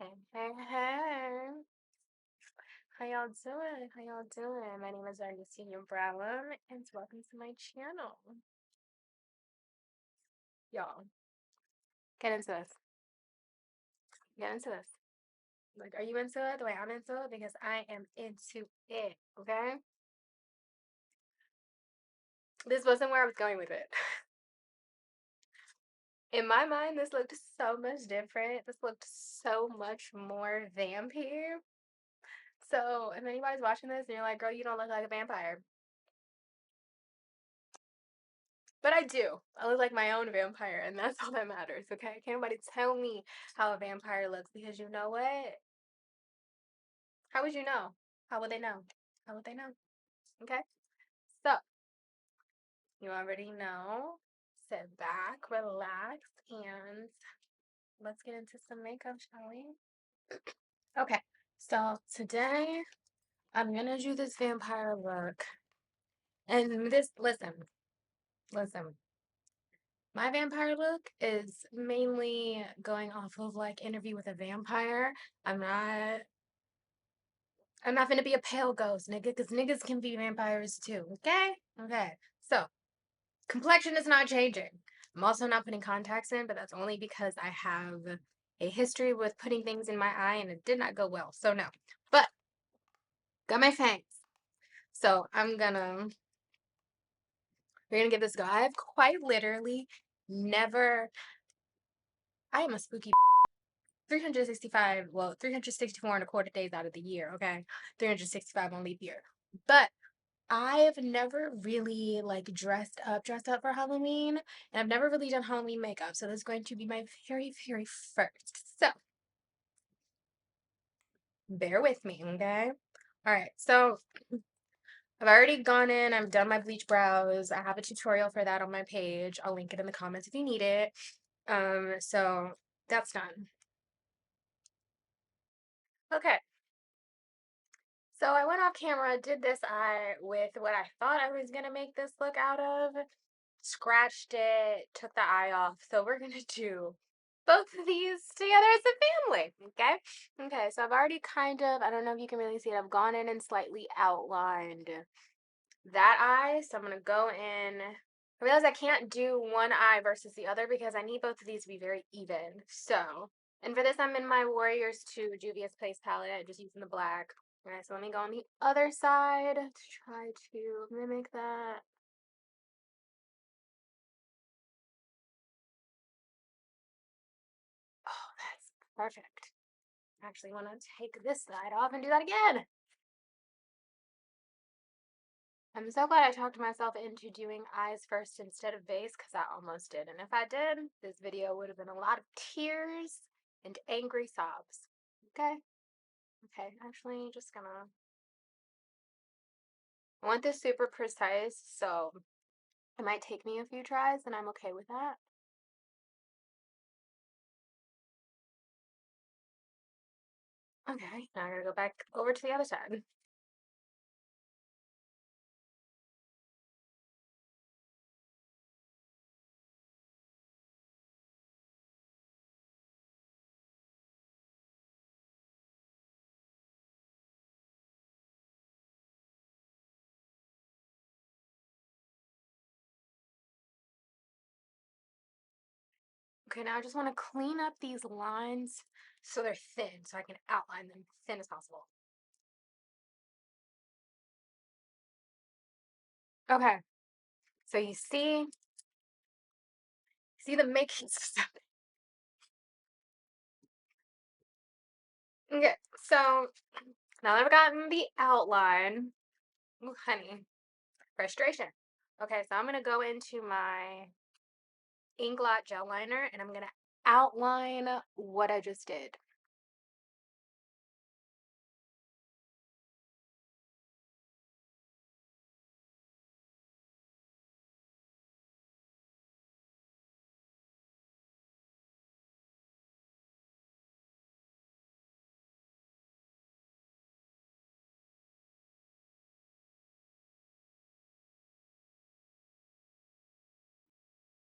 Hey, hey, hey. How y'all doing? How y'all doing? My name is Ernestine Brown, and welcome to my channel. Y'all, get into this. Get into this. Like, are you into it the way I'm into it? Because I am into it, okay? This wasn't where I was going with it. In my mind, this looked so much different. This looked so much more vampire. So, if anybody's watching this and you're like, girl, you don't look like a vampire, but I do. I look like my own vampire, and that's all that matters, okay? Can't nobody tell me how a vampire looks because you know what? How would you know? How would they know? How would they know? Okay? So, you already know. Sit back, relax, and let's get into some makeup, shall we? Okay, so today I'm gonna do this vampire look. And listen. My vampire look is mainly going off of like Interview with a Vampire. I'm not I'm not gonna be a pale ghost, nigga, because niggas can be vampires too, okay? Okay. So complexion is not changing. I'm also not putting contacts in, but that's only because I have a history with putting things in my eye and it did not go well. So no. But got my fangs. So we're gonna give this a go. I have quite literally never I am a spooky 365, well, 364 and a quarter days out of the year, okay? 365 on leap year. But I've never really like dressed up for Halloween, and I've never really done Halloween makeup. So this is going to be my very first. So bear with me, okay? All right. So I've already gone in, I've done my bleach brows. I have a tutorial for that on my page. I'll link it in the comments if you need it. So that's done. Okay. So I went off camera, did this eye with what I thought I was gonna make this look out of, scratched it, took the eye off. So we're gonna do both of these together as a family, okay? Okay, so I've already I don't know if you can really see it, I've gone in and slightly outlined that eye. So I'm gonna go in. I realize I can't do one eye versus the other because I need both of these to be very even. So, and for this, I'm in my Warriors 2 Juvia's Place palette, just using the black. All right, so let me go on the other side to try to mimic that. Oh, that's perfect. I actually want to take this side off and do that again. I'm so glad I talked myself into doing eyes first instead of base because I almost did. And if I did, this video would have been a lot of tears and angry sobs. Okay? Okay, actually, just gonna. I want this super precise, so it might take me a few tries, and I'm okay with that. Okay, now I gotta go back over to the other side. Okay, now I just want to clean up these lines so they're thin, so I can outline them thin as possible. Okay, so you see the makings of something. Okay, so now that I've gotten the outline, ooh, honey, frustration. Okay, so I'm gonna go into my Inglot gel liner and I'm gonna outline what I just did.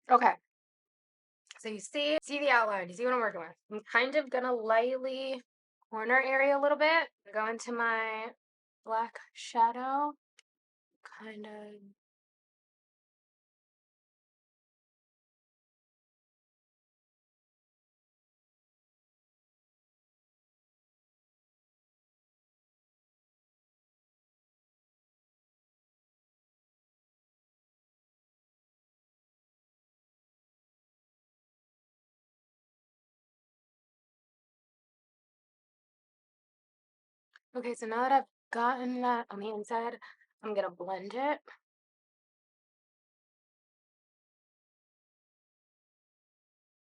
Okay, So you see the outline. You see what I'm working with. I'm kind of gonna lightly corner area a little bit. Go into my black shadow. Kind of. Okay, so now that I've gotten that on the inside, I'm gonna blend it.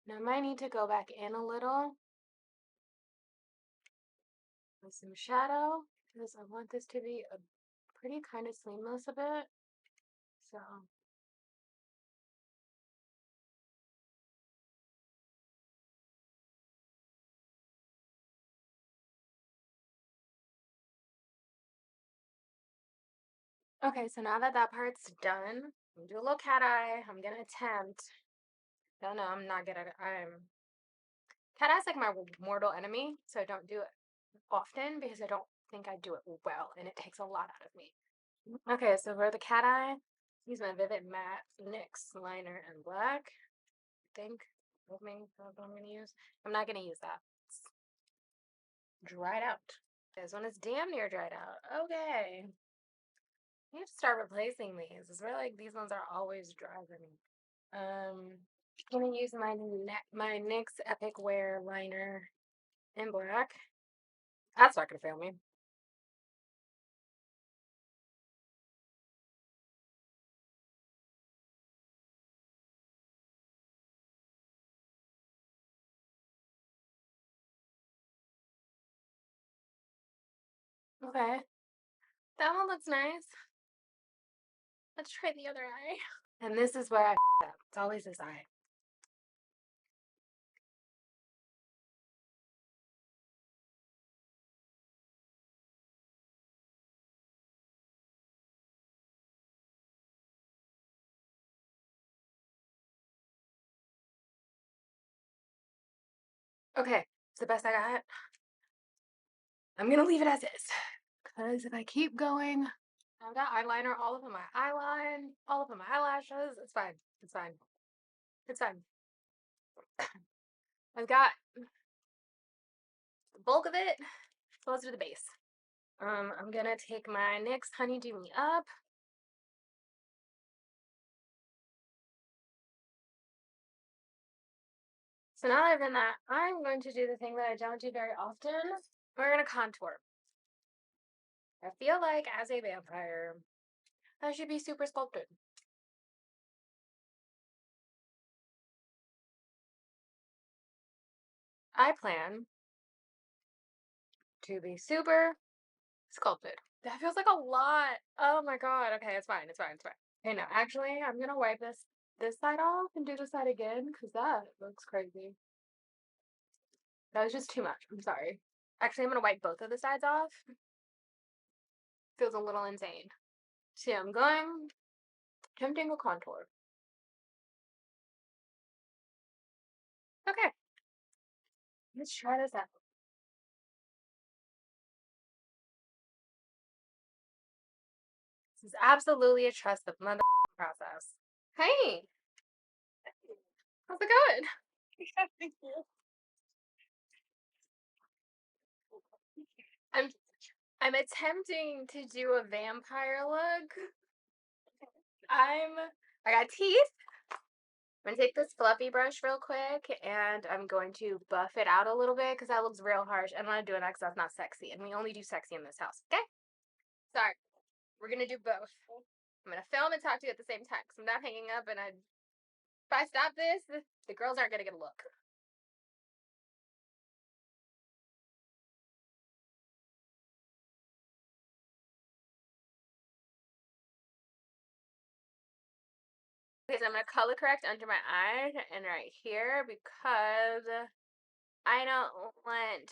Now I might need to go back in a little with some shadow because I want this to be a pretty kind of seamless a bit. So okay, so now that that part's done, I'm gonna do a little cat eye. I'm gonna attempt. No, I'm not good at it. Cat eye's like my mortal enemy, so I don't do it often because I don't think I do it well, and it takes a lot out of me. Okay, so for the cat eye, use my Vivid Matte NYX liner in black. I think, hoping that's what I'm gonna use. I'm not gonna use that. It's dried out. This one is damn near dried out. Okay. I need to start replacing these. It's really like these ones are always dry for me. I'm gonna use my NYX Epic Wear liner in black. That's not gonna fail me. Okay, that one looks nice. Let's try the other eye. And this is where I up. It's always this eye. Okay, it's the best I got. I'm gonna leave it as is. Because if I keep going, I've got eyeliner all over my eyeline, all over my eyelashes. It's fine. It's fine. It's fine. I've got the bulk of it. So let's do the base. I'm gonna take my NYX Honeydew Me Up. So now that I've done that, I'm going to do the thing that I don't do very often. We're gonna contour. I feel like as a vampire, I should be super sculpted. I plan to be super sculpted. That feels like a lot. Oh my god. Okay, it's fine. It's fine. It's fine. Okay, no, actually, I'm gonna wipe this side off and do this side again because that looks crazy. That was just too much. I'm sorry. Actually, I'm gonna wipe both of the sides off. Feels a little insane. See, I'm going attempting a contour. Okay, let's try this out. This is absolutely a trust the mother process. Hey, how's it going? Thank you. I'm I'm attempting to do a vampire look. I'm I got teeth. I'm gonna take this fluffy brush real quick and I'm going to buff it out a little bit because that looks real harsh. I don't want to do it because that's not sexy, and we only do sexy in this house. Okay? Sorry. We're gonna do both. I'm gonna film and talk to you at the same time because I'm not hanging up, and if I stop this, the girls aren't gonna get a look. Okay, so I'm gonna color correct under my eye and right here because I don't want.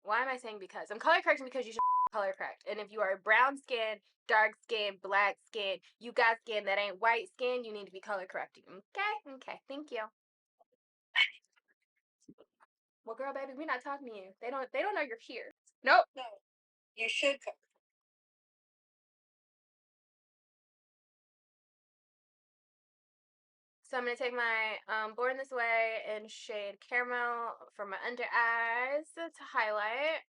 Why am I saying because? I'm color correcting because you should color correct. And if you are brown skin, dark skin, black skin, you got skin that ain't white skin, you need to be color correcting. Okay? Okay, thank you. Well, girl, baby, we're not talking to you. They don't know you're here. Nope. No, you should come. So I'm gonna take my Born This Way in shade Caramel for my under eyes to highlight.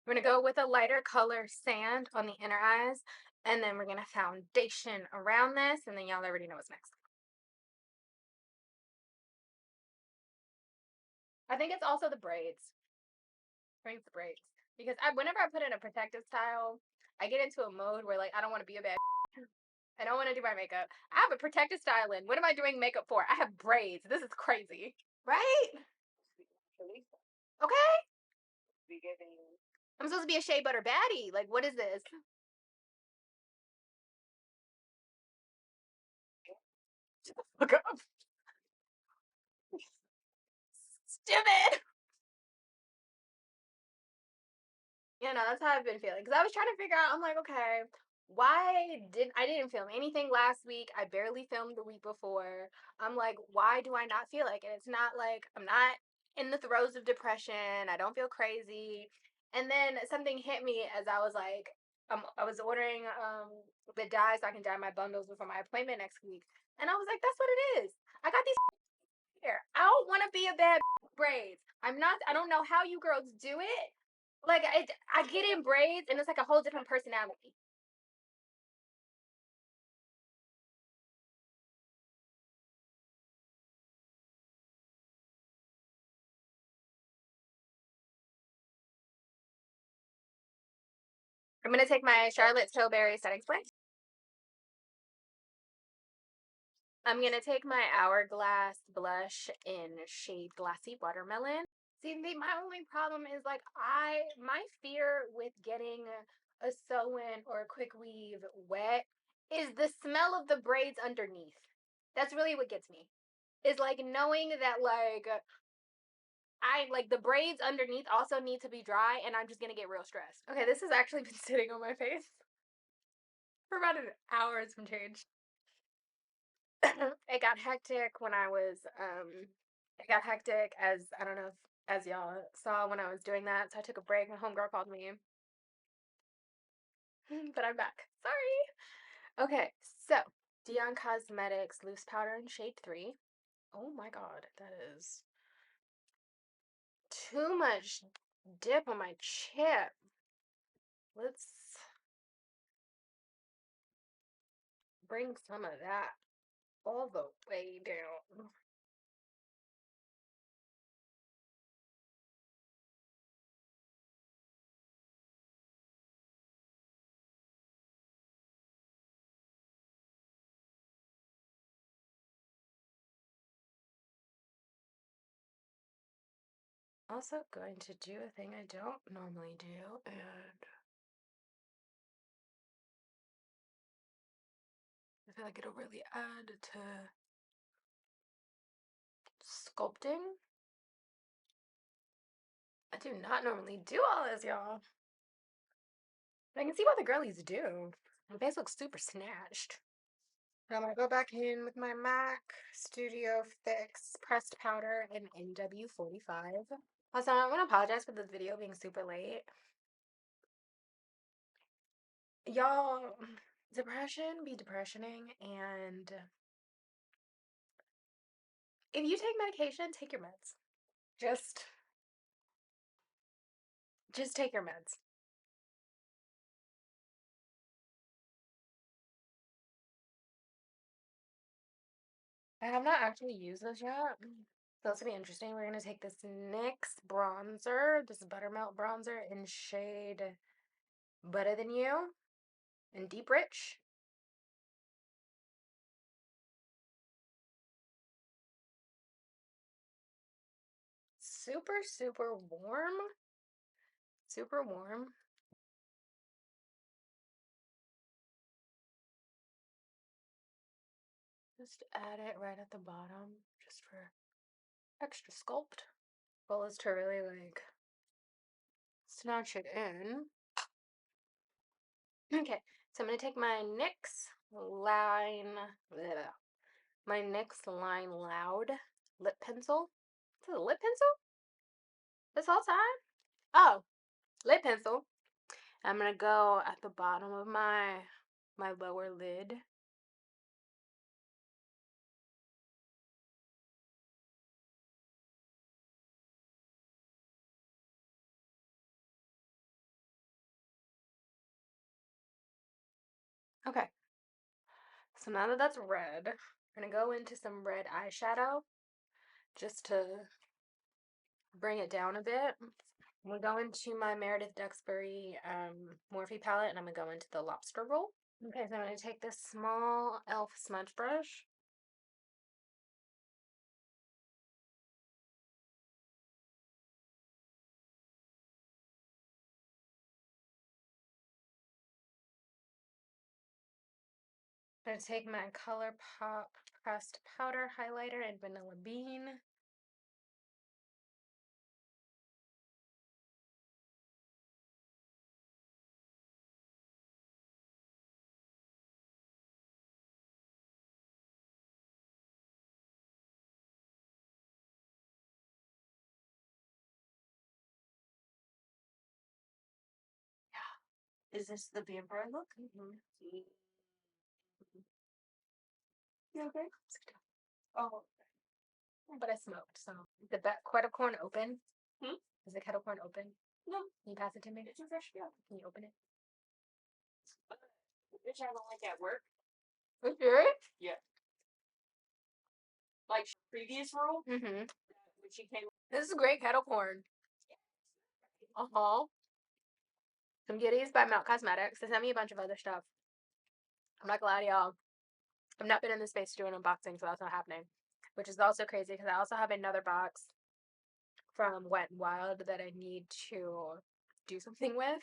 We're gonna go with a lighter color sand on the inner eyes, and then we're gonna foundation around this, and then y'all already know what's next. I think it's also the braids. I think it's the braids. Because whenever I put in a protective style, I get into a mode where like I don't want to be a bad I don't want to do my makeup. I have a protective style in. What am I doing makeup for? I have braids. This is crazy. Right? Okay. I'm supposed to be a shea butter baddie. Like, what is this? Fuck up. Stupid. Yeah, no, that's how I've been feeling. Because I was trying to figure out, I'm like, okay, I didn't film anything last week. I barely filmed the week before. I'm like, why do I not feel like it? It's not like I'm not in the throes of depression. I don't feel crazy. And then something hit me as I was like, I was ordering the dye so I can dye my bundles before my appointment next week. And I was like, that's what it is. I got these here. I don't want to be a bad braids. I don't know how you girls do it. Like I get in braids and it's like a whole different personality. I'm gonna take my Charlotte Tilbury setting spray. I'm gonna take my Hourglass blush in shade Glassy Watermelon. See, my only problem is like my fear with getting a sew-in or a quick weave wet is the smell of the braids underneath. That's really what gets me. Is like knowing that like I like the braids underneath also need to be dry, and I'm just gonna get real stressed. Okay, this has actually been sitting on my face for about an hour and some change. It got hectic when I was it got hectic as I don't know if as y'all saw when I was doing that, so I took a break. My homegirl called me. But I'm back. Sorry. Okay, so Dion Cosmetics loose powder in shade 3. Oh my god, that is too much dip on my chip. Let's bring some of that all the way down. Also going to do a thing I don't normally do, and I feel like it'll really add to sculpting. I do not normally do all this, y'all. But I can see why the girlies do. My face looks super snatched. I'm gonna go back in with my MAC Studio Fix pressed powder in NW45. Also, I want to apologize for this video being super late. Y'all, depression be depressioning, and if you take medication, take your meds. Just take your meds. I have not actually used this yet. So this will be interesting. We're gonna take this NYX bronzer, this buttermilk bronzer in shade Better Than You in Deep Rich. Super, super warm. Super warm. Just add it right at the bottom, just for extra sculpt. Goal is to really like snatch it in. Okay, so I'm gonna take my NYX Line Loud lip pencil. Is it a lip pencil? This whole time? Oh, lip pencil. I'm gonna go at the bottom of my lower lid. Okay. So now that that's red, I'm gonna go into some red eyeshadow just to bring it down a bit. I'm gonna go into my Meredith Duxbury Morphe palette, and I'm gonna go into the lobster roll. Okay, so I'm gonna take this small e.l.f. smudge brush. I'm gonna take my ColourPop pressed powder highlighter and Vanilla Bean. Is this the vampire look? You okay? Oh, But I smoked, so is the kettle corn open? Hmm? Is the kettle corn open? no, Can you pass it to me? it's a fresh job. Can you open it? Which I don't like at work. Are you serious? Yeah. Like previous rule, Mm-hmm. when she came. This is great kettle corn. Uh-huh. Some goodies by Mount Cosmetics. They sent me a bunch of other stuff. I'm not gonna lie to y'all. I've not been in the space to do an unboxing, so that's not happening. Which is also crazy because I also have another box from Wet n Wild that I need to do something with.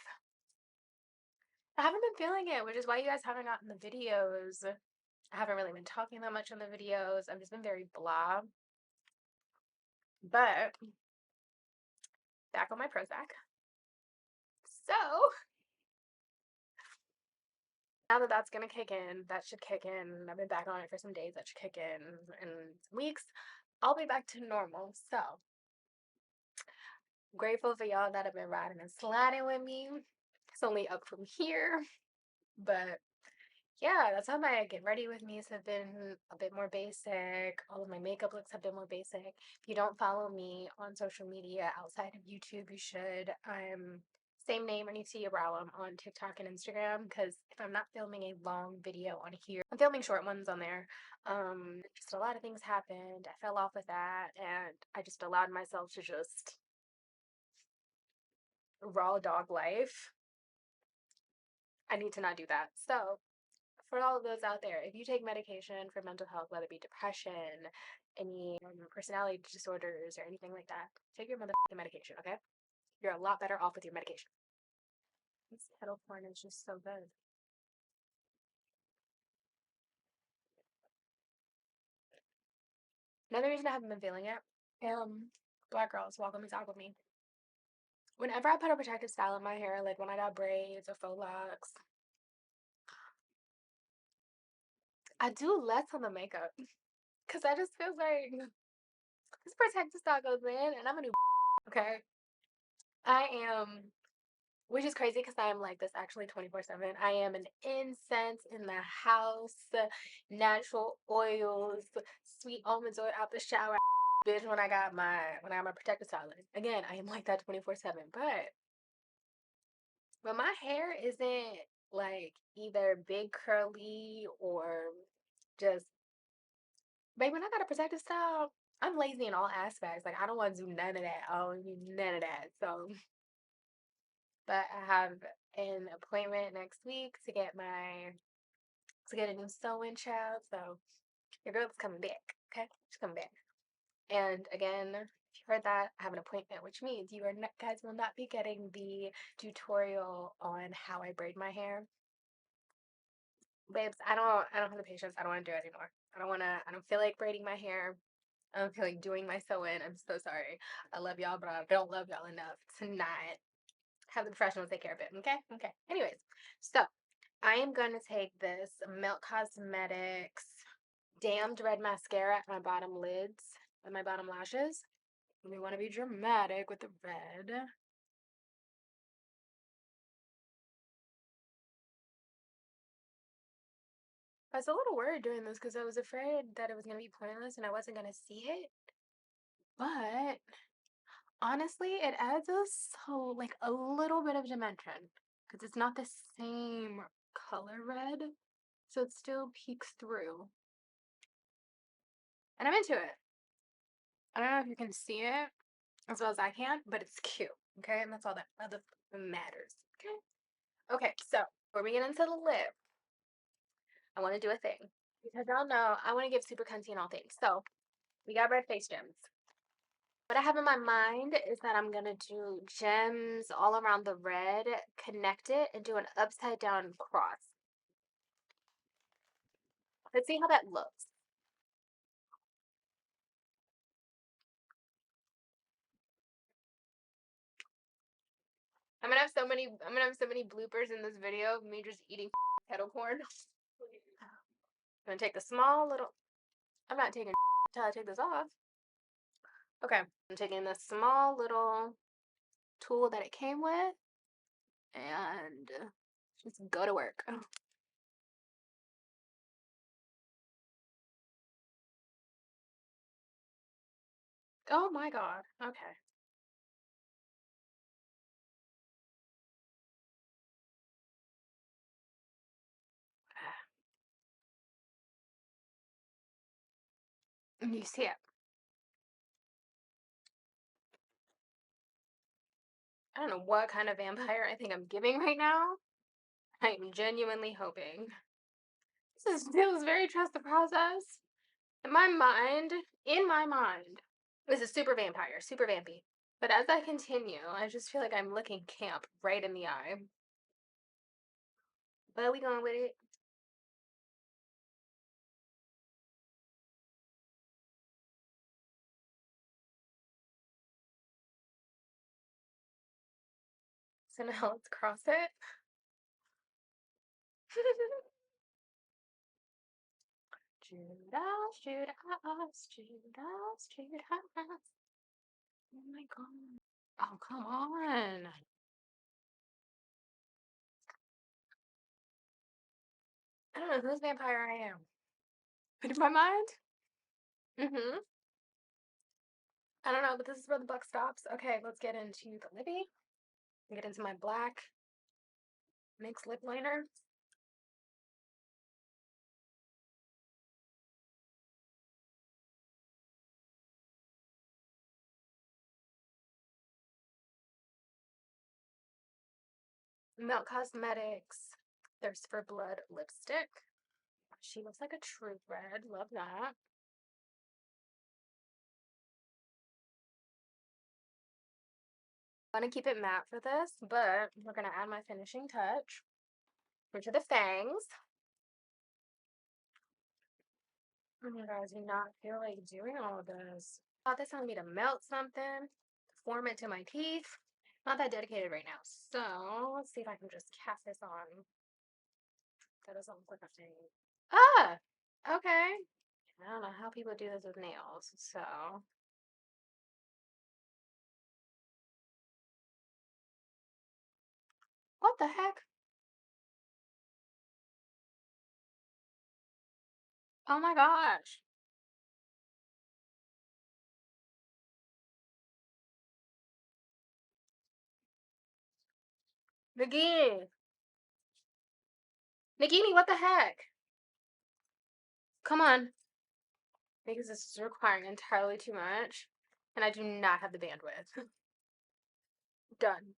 I haven't been feeling it, which is why you guys haven't gotten the videos. I haven't really been talking that much on the videos. I've just been very blah. But back on my Prozac. So now that that's gonna kick in, that should kick in. I've been back on it for some days. That should kick in some weeks. I'll be back to normal. So grateful for y'all that have been riding and sliding with me. It's only up from here, but yeah, that's how my get ready with me's have been a bit more basic. All of my makeup looks have been more basic. If you don't follow me on social media outside of YouTube, you should. I'm same name, Anita Brown, on TikTok and Instagram, because if I'm not filming a long video on here, I'm filming short ones on there. Just a lot of things happened. I fell off with that, and I just allowed myself to just raw dog life. I need to not do that. So for all of those out there, if you take medication for mental health, whether it be depression, any personality disorders, or anything like that, take your motherfucking medication, okay? You're a lot better off with your medication. This kettle corn is just so good. Another reason I haven't been feeling it, black girls, welcome to talk with me. Whenever I put a protective style in my hair, like when I got braids or faux locks, I do less on the makeup. Because I just feel like this protective style goes in and I'm a new okay? I am, which is crazy because I am like this actually 24/7. I am an incense in the house, natural oils, sweet almonds oil out the shower, bitch. When I got my protective style in. Again, I am like that 24/7. But when my hair isn't like either big curly or just, babe, when I got a protective style, I'm lazy in all aspects. Like I don't want to do none of that. I don't do none of that. So, but I have an appointment next week to get a new sew-in child. So your girl is coming back. Okay, she's coming back. And again, if you heard that, I have an appointment, which means you guys will not be getting the tutorial on how I braid my hair. Babes, I don't have the patience. I don't want to do it anymore. I don't feel like braiding my hair. I don't feel like doing my sew-in. I'm so sorry. I love y'all, but I don't love y'all enough to not have the professionals take care of it. Okay? Okay. Anyways, so I am gonna take this Milk Cosmetics Damned Red Mascara at my bottom lids and my bottom lashes. We want to be dramatic with the red. I was a little worried doing this because I was afraid that it was going to be pointless and I wasn't going to see it. But honestly, it adds like a little bit of dimension because it's not the same color red, so it still peeks through. And I'm into it. I don't know if you can see it as well as I can, but it's cute. Okay, and that's all that matters. Okay. Okay, so before we get into the lip, I want to do a thing because y'all know I want to give super cunty in all things. So we got red face gems. What I have in my mind is that I'm gonna do gems all around the red, connect it, and do an upside down cross. Let's see how that looks. I'm gonna have so many bloopers in this video of me just eating kettle corn. I'm gonna take the small little I'm not taking until I take this off. Okay. I'm taking the small little tool that it came with and just go to work. Oh my god. Okay. You see it. I don't know what kind of vampire I think I'm giving right now. I'm genuinely hoping. This feels very trust the process. In my mind, this is super vampire, super vampy. But as I continue, I just feel like I'm looking camp right in the eye. But we going with it. So now let's cross it. Judas, Judas, Judas, Judas. Oh my god. Oh, come on. I don't know whose vampire I am. But in my mind, mm-hmm. I don't know, but this is where the buck stops. Okay, let's get into the lippy. Get into my black NYX lip liner. Milk Cosmetics Thirst for Blood lipstick. She looks like a true red. Love that. I'm gonna keep it matte for this, but we're gonna add my finishing touch, which are the fangs. Oh my god, I do not feel like doing all of this. I thought this wanted me to melt something, form it to my teeth. Not that dedicated right now. So let's see if I can just cast this on. That doesn't look like a thing. Ah! Okay. I don't know how people do this with nails, so. What the heck? Oh my gosh. Nagini. Nagini, what the heck? Come on. Because this is requiring entirely too much. And I do not have the bandwidth. Done.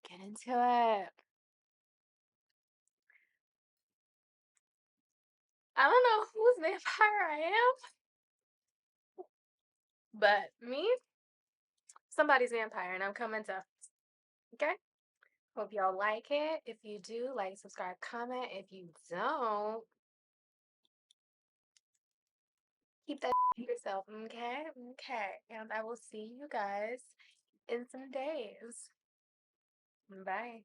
Get into it. I don't know whose vampire I am. But me? Somebody's vampire, and I'm coming to. Okay? Hope y'all like it. If you do, like, subscribe, comment. If you don't, Keep that to yourself, okay? Okay. And I will see you guys in some days. Bye.